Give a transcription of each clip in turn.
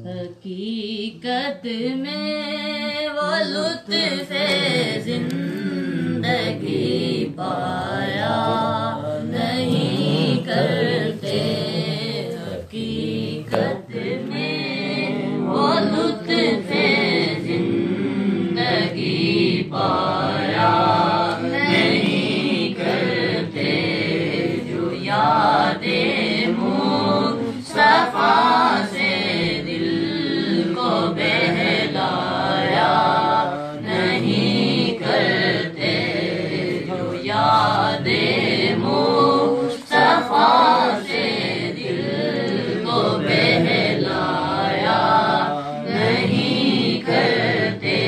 حقیقت میں وہ لطف زندگی پایا نہیں کرتے، حقیقت میں وہ لطف زندگی پایا نہیں کرتے، جو یادیں مصطفیٰ سے دل کو بہلایا نہیں کرتے، جو یادیں مصطفیٰ سے دل کو بہلایا نہیں کرتے۔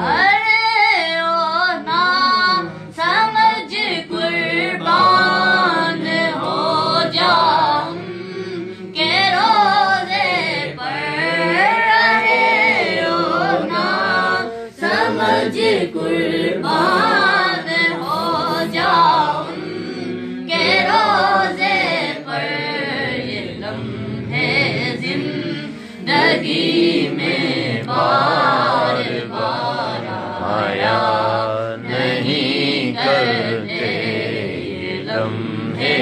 ارے او نا سمجھ قربان ہو جا کے روزے پر، ارے او نا سمجھ قربان ہو جا کے روزے پر، یہ لمحے زندگی میں بار بار آیا نہیں کرتے، یہ لمحے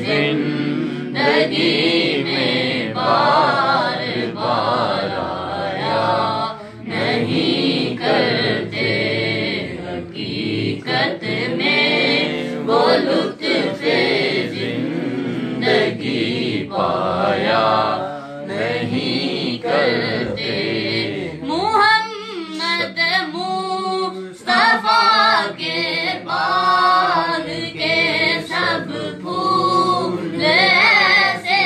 زندگی میں بار بار آیا نہیں کرتے، حقیقت میں وہ لطف زندگی پایا نہیں کرتے۔ محمد مصطفیٰ کے باغ کے سب پھول ایسے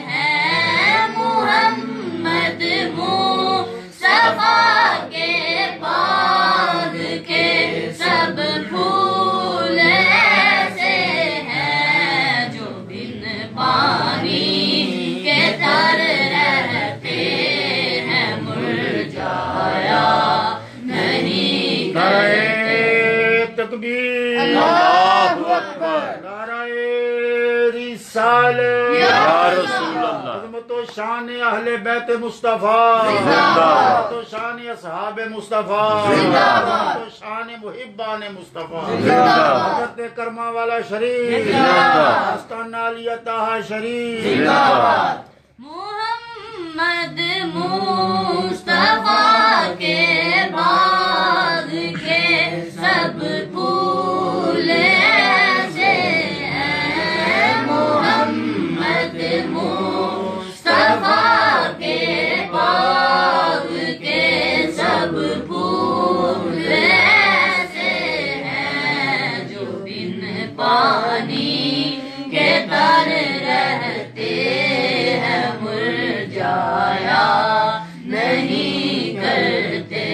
ہیں، محمد مصطفیٰ کے باغ کے سب پھول ایسے ہیں، جو بن پانی کے تر رہتے ہیں، مرجھایا نہیں کرتے۔ تکبیر، اللہ اکبر، نعرہ رسالت، یا رسول اللہ، عظمت و شان اہل بیت مصطفیٰ، عظمت و شان اصحاب مصطفیٰ، عظمت و شان محبان مصطفیٰ، حضرت کرما والا شریف، آستانہ علی طہٰ شریف، محمد مصطفیٰ کے باغ کے سب پھول ایسے ہیں، محمد مصطفیٰ کے باغ کے سب پھول ایسے ہیں، جو بن پانی کے تر رہتے ہیں، مرجھایا نہیں کرتے،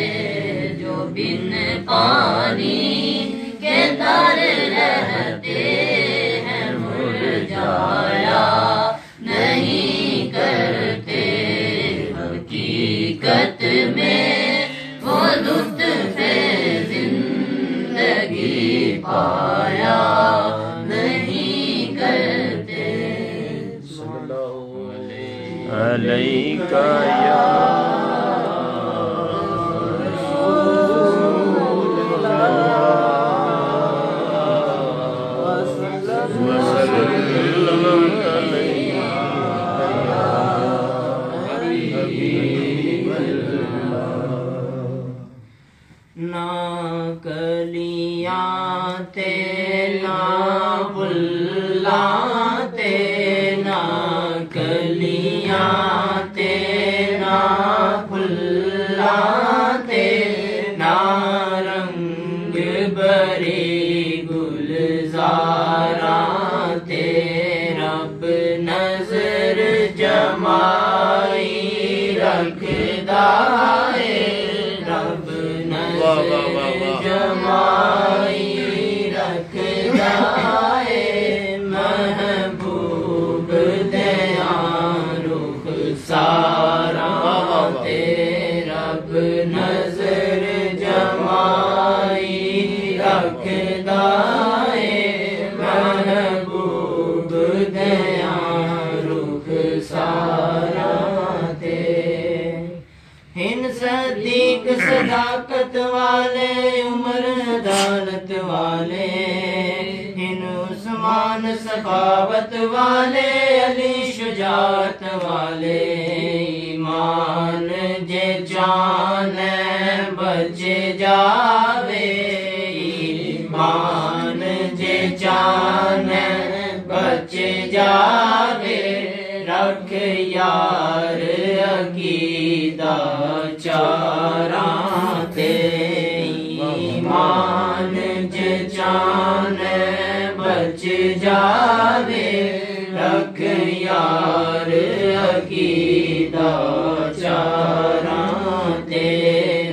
جو بن پانی کے تر رہتے ہیں، مرجھایا نہیں کرتے، حقیقت میں وہ لطف زندگی پایا نہیں کرتے۔ علیکہ یا نہ کلیاں تے نہ بلاتے، نہ کلیاں تے نہ بلاتے، نہ رنگ بری گلزاراں تے، رب نظر جمائی رکھدا ہے، رب نظر جمائی رکھدا ہے، محبوب دیاں رخ ساراں تے، رب نظر جمائی رکھدا ہے، محبوب دیاں رخ ساراں تے ہن صدیق صداقت والے عمر عدالت والے ہن عثمان سخاوت والے علی شجاعت والے ایمان جے جان بچ جاوے ایمان جے جان بچ جاوے رکھ یار عقیدہ چاراں تے ایمان جے جان بچ جاوے رکھ یار عقیدہ چاراں تے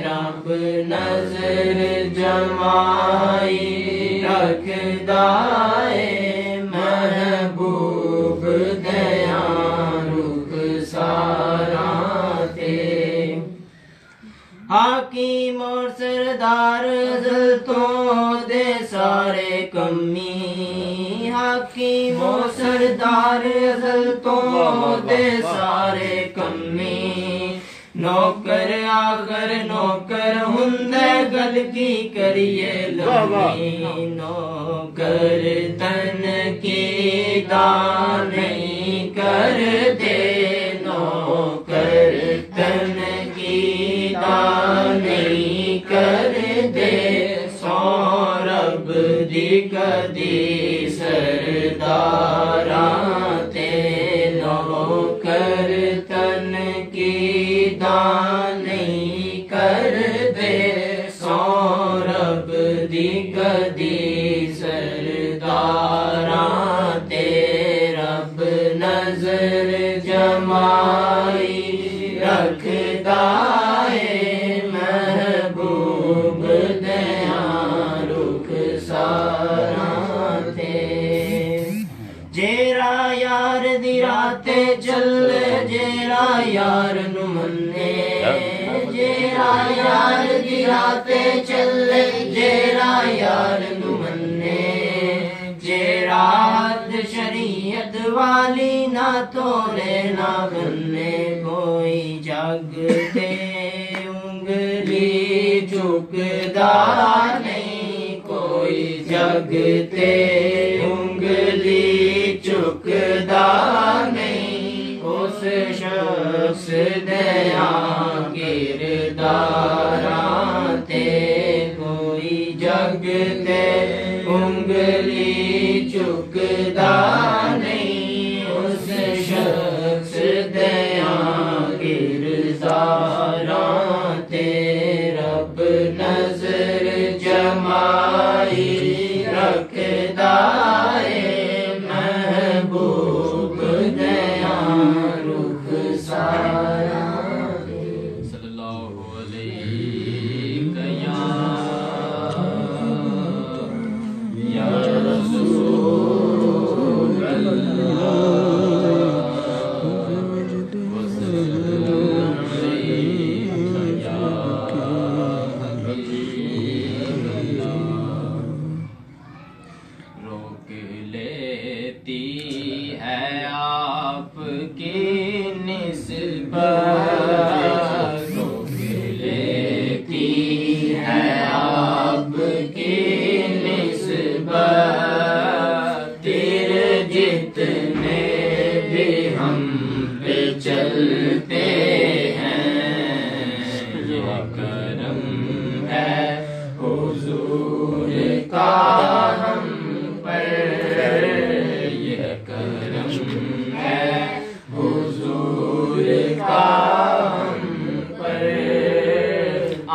رب نظر جمائی رکھدا اے محبوب دیاں رخ ساراں تے حاکم اور سردار ازلتوں دے سارے کمی حاکم اور سردار ازلتوں دے سارے کمی نوکر آخر نوکر ہندے گل کی کریے لمی نوکر تن کی دان نہیں کر دے نوکر تن کی دان نہیں کر دے سو رب دی کدی سرداراں تے نوکر تن کی دان نہیں کر دے سو رب دی کدی سرداراں تے رب نظر جمائی رکھدا اے محبوب دیاں رخ ساراں تے جیڑا یار دی راتے چلے جیڑا یار نو منے جیڑا یار دی راتے چلے جیڑا یار نو منے جیڑا حد شریعت والی نہ توڑے نہ بنے کوئی جگ تے انگلی جھکدا نہیں کوئی جگ تے انگلی چکدا نہیں اس شخص دیاں کرداراں تے کوئی جگ تے انگلی چکدا نہیں اس شخص دیاں کرداراں تے رب نظر جمائی رکھدا اے محبوب دیاں رخ ساراں صلی اللہ علیہ یا رسول اللہ وسلم علیہ یا حبیب اللہ روک لیتی ہے آپ کی نسبت روک لیتی ہے آپ کی نسبت تیر جتنے بھی ہم پہ چلتے ہیں یہ کرم ہے حضور کا ہم پر یہ کرم ہے حضور کا ہم پر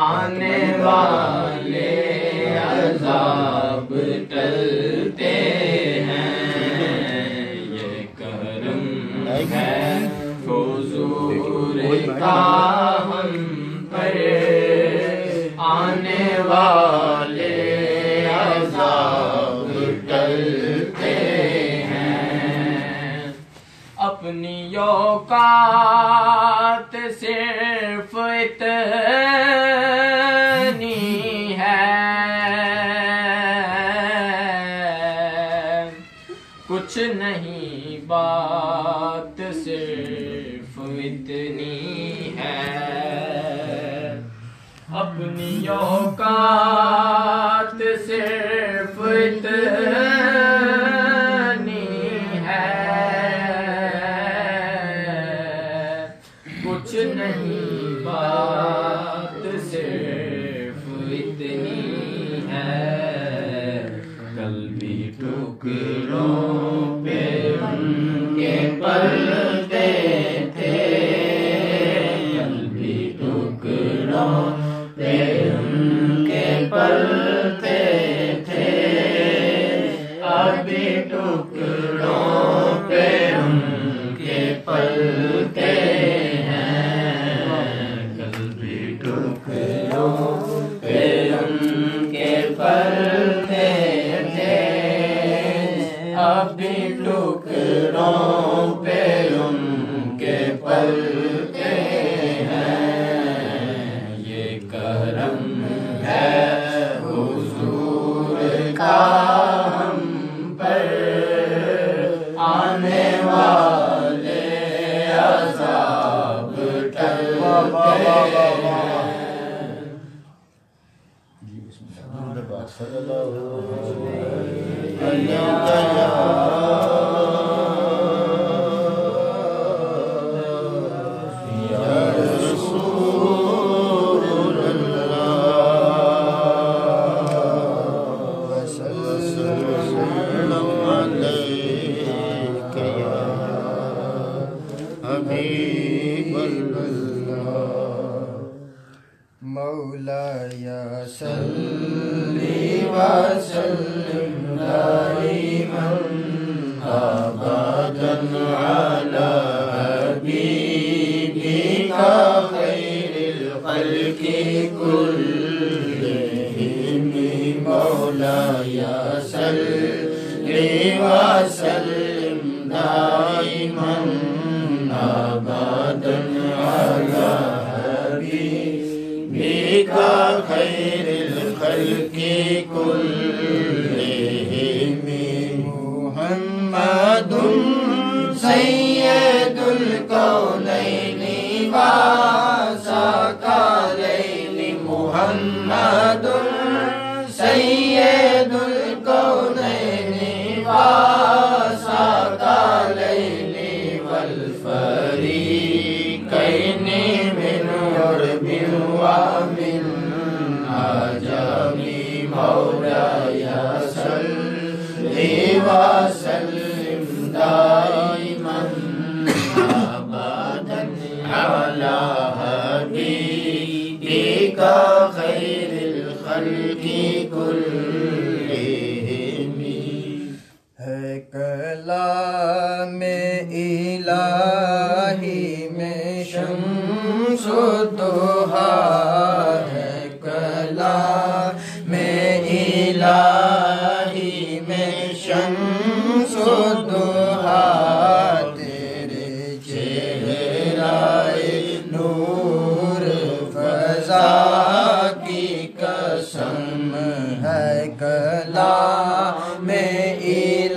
آنے والے عذاب ٹلتے ہیں یہ کرم ہے حضور کا ہم پر آنے والے عذاب ٹلتے ہیں اپنی اوقات صرف اتنی ہے کچھ نہیں بات صرف اتنی ہے، اپنی اوقات صرف اتنی ہے، کچھ نہیں بات صرف اتنی ہے، کل بھی ٹکڑوں پہ ان کے پلتے تھے، کل بھی ٹکڑوں پہ ان کے پلتے تھے، ابھی ٹکڑوں پہ ان کے پلتے ہیں، کل بھی ٹکڑوں پہ ان کے پلتے تھے، ابھی ٹکڑوں پہ ان کے پلتے ہیں، یہ کرم ہے حضور کا ہم پر، آنے والے عذاب ٹلتے ہیں۔ مولایا صلی وسلم دائما ابدا علی حبیبک خیر الخلق کلہم، مولایا صلی وسلم دائما ابدا علی حبیبک خیر الخلق کلہم، محمد سید الکونین والثقلین، محمد سید الکونین والثقلین والفریقین من عرب ومن عجم، مولایا صلی وسلم دائما ابدا علی حبیبک خیر الخلق کلہم، ہے کلام الہی میں شمس الضحیٰ، ہے کلام الہی میں شمس الضحیٰ، تیرے چہرۂ نور فضا کی قسم، ہے کلام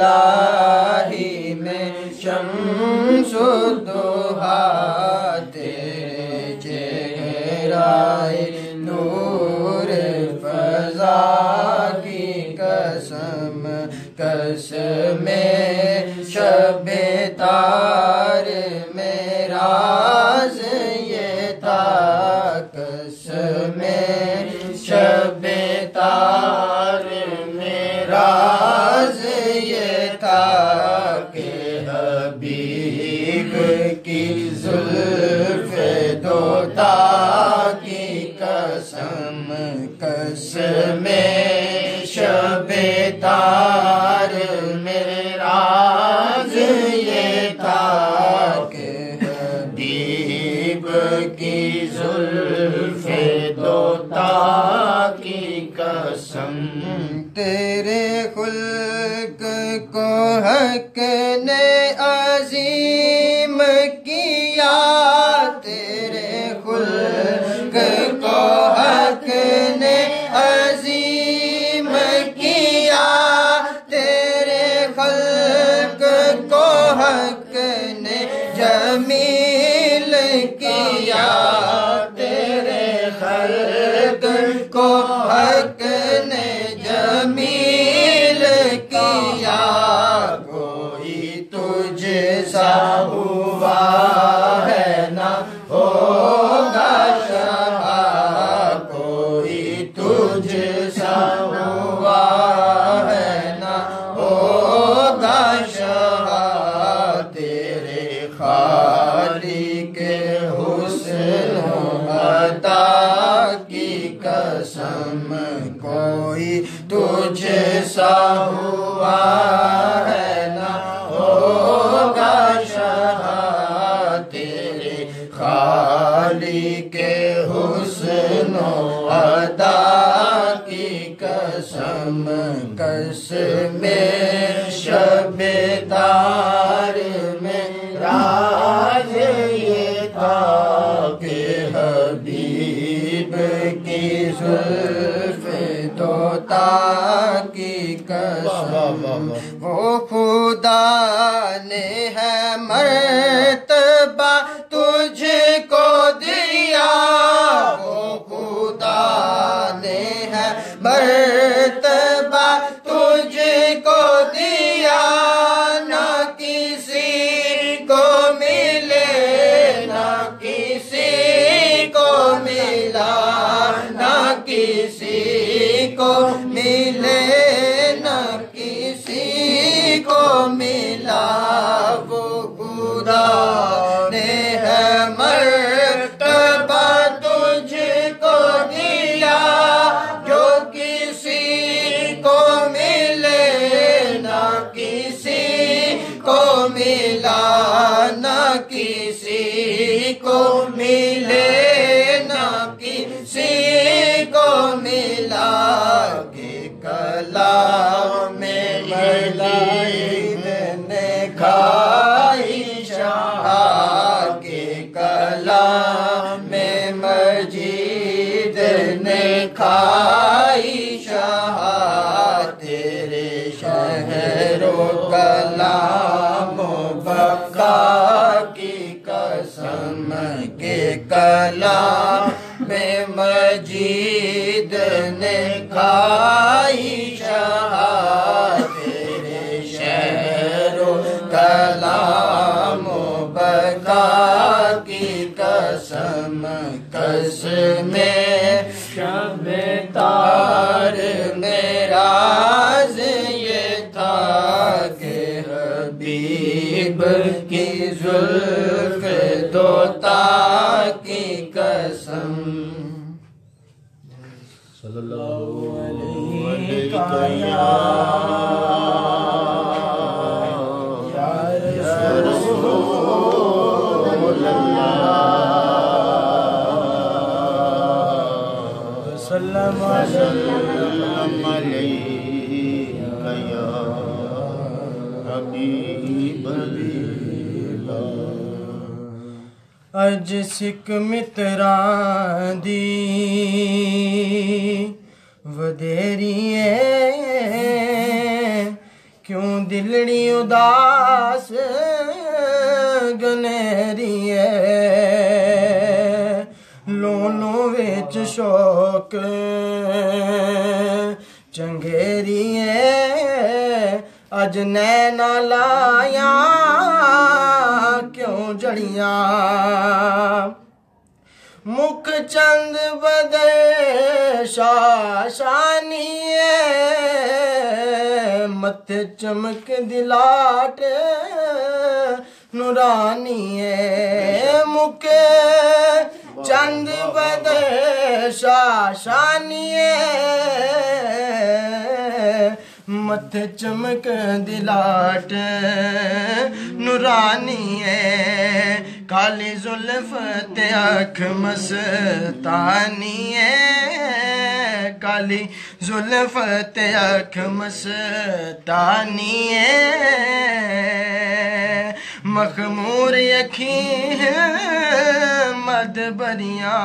الہی میں شمس الضحیٰ، تیرے چہرۂ نور فضا کی قسم، قسم شب تار میں راز یہ تھا، قسم شب تار میں راز یہ تھا کہ حبیب کی زلف دوتا کی قسم، قسم شب تار میں راز یہ تھا کہ حبیب کی زلف دوتا کی قسم، تیرے خلق کو حق نے عظیم کیا، تیرے خلق کو حق نے عظیم کیا، تیرے خلق کو حق نے جمیل کیا تیرے خلق کو حق نے جمیل کیا کوئی تجھ سا ہوا ہے نہ ہوگا شاہ کوئی تجھ سا ہوا ہے نہ ہوگا شاہ تیرے خالق حسن و عطا کی قسم کوئی تجھ سا ہوا ہے نہ ہوگا شاہ تیرے خالق حسن و عطا کی قسم قسم شب تار میں راز یہ تھا کہ حبیب کی زلف دوتا کی قسم وہ خدا نے ہے مرتبہ تجھ کو دیا وہ خدا نے ہے مرتبہ تجھ کو دیا نہ کسی کو ملے نہ کسی کو ملا نہ کسی کو ملے نہ کسی کو ملا وہ خدا نے ہے مرتبہ تجھ کو دیا جو کسی کو ملے نہ کسی کو ملا نہ کسی کو ملے نہ کسی کو ملا کہ کلام میں مجید نے کھائی شاہ کے کلام میں مجید نے کھائی شاہ تیرے شہر و کلام و بقا کی قسم کے کلام میں مجید نے کھائی شاہ تیرے شہر و کلام و بقا کی قسم قسم شب تار میں راز یہ تھا کہ حبیب کی زلف دوتا کی قسم صلی اللہ علیہ وسلم علیک یا حبیب اللہ اج سکھ متراں دی ودیری ہے کیوں دلڑی اداس گنہری ہے لونوں وچ شوق چنگیری ہے اج نینا لایا کیوں جڑیاں مکھ چند بدے شاشانی ہے متھے چمک دلاٹ نورانی ہے مکھ چند بدے شاشانی ہے متھے چمک دلاٹ نورانی ہے کالی زلف تے اکھ مستانی ہے کالی زلف تے اکھ مستانی ہے مخمور اکھیں مد بریاں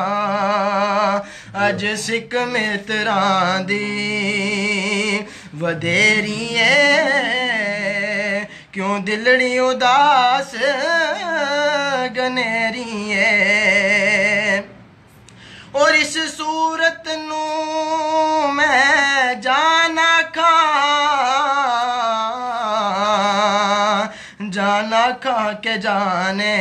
اج سکھ متراں دی ودیری ہے کیوں دلڑی اداس گنیری ہے اور اس صورت نو میں جانا کھا کے جانے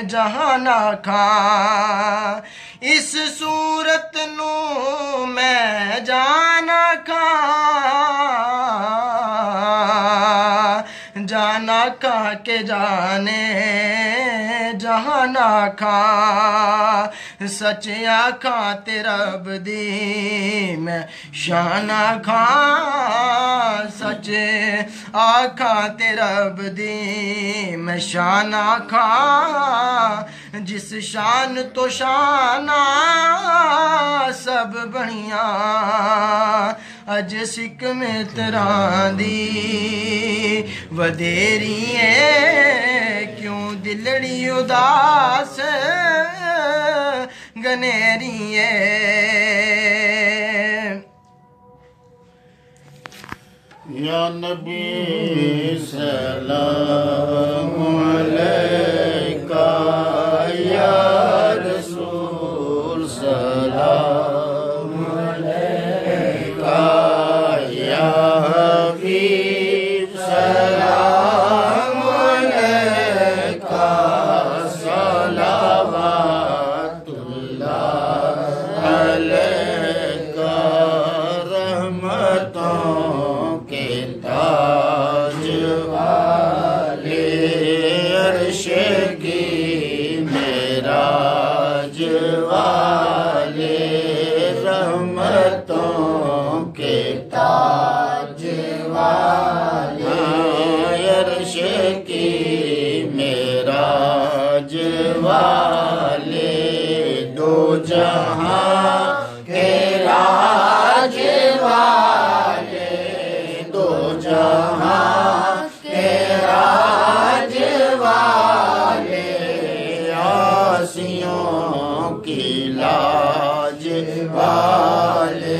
جہانا کھا اس صورت نو میں جانا کھا کے جانے جہانا کھا سچ آکھاں تے رب دی میں شانہ کھاں سچ آکھاں تے رب دی میں شانہ کھاں جس شان تو شانہ سب بڑیاں اج سکھ متراں دی ودیری ہے کیوں دلڑی اداس گنیری ہے یا نبی سلام علیکہ یا رسول سلام علیکہ یا حبیب سلام علیکہ صلوات اللہ علیکہ رحمتوں کے تاج والے عرش کی معراج والے رحمتوں کے تاج والے عرش کی معراج والے دو جہاں کے راج والے دو جہاں کے راج والے آسیوں کی لاج والے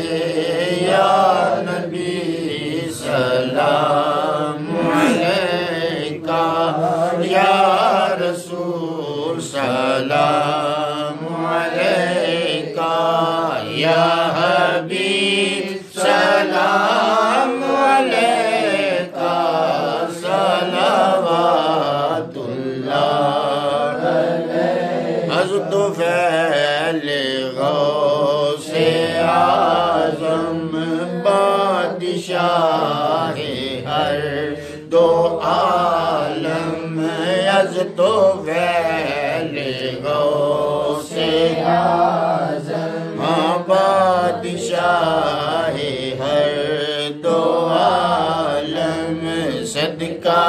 یا نبی سلام علیکہ یا رسول سلام علیکہ یا حبیب سلام علیکہ صلوات اللہ علیکہ حضرت فعل غوث اعظم بادشاہ ہر دو عالم عزت و فعل غوث اعظم بادشاہ ہر دو عالم صدقہ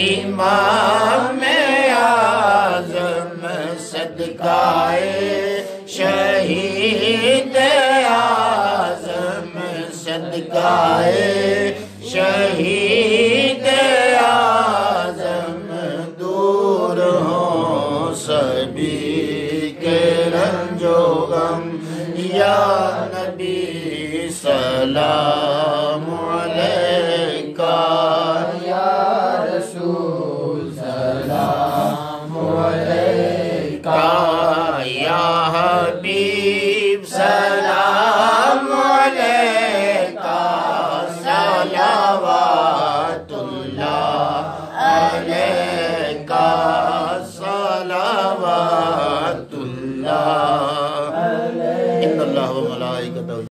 امام اعظم صدقہ شہید اعظم صدقہ شہید اعظم دور ہوں سبھی کے رنج و غم یا نبی سلام علیکہ یا رسول سلام علیکہ یا حبیب سلام علیکہ صلوات اللہ علیکہ صلوات اللہ ان اللہ و ملائکتہ